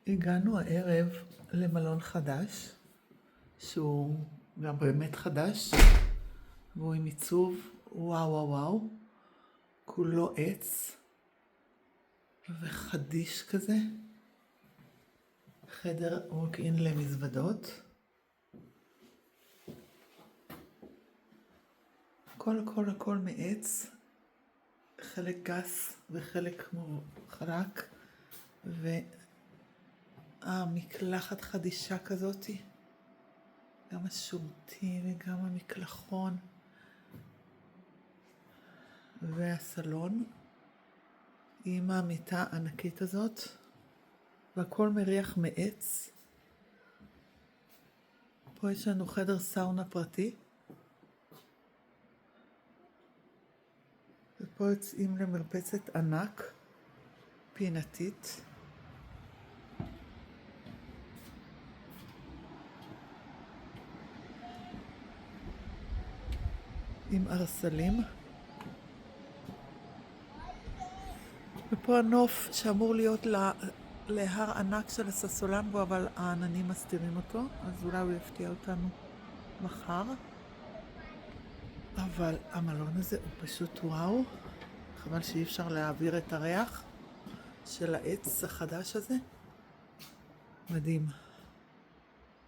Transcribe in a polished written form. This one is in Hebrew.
הגענו הערב למלון חדש, שהוא גם באמת חדש, והוא עם עיצוב וואו וואו וואו, כולו עץ וחדיש כזה, חדר ווק-אין למזוודות, הכל מעץ, חלק גס וחלק כמו חלק, והמקלחת חדישה כזאתי, גם השירותים וגם המקלחון והסלון עם המיטה הענקית הזאת, והכל מריח מעץ. פה יש לנו חדר סאונה פרטי, ופה יוצאים למרפסת ענק פינתית, עם ארסלים, ופה הנוף שאמור להיות להר ענק של הססולנגו, אבל העננים מסתירים אותו, אז אולי הוא יפתיע אותנו מחר. אבל המלון הזה הוא פשוט וואו, חבל שאי אפשר להעביר את הריח של העץ החדש הזה, מדהים.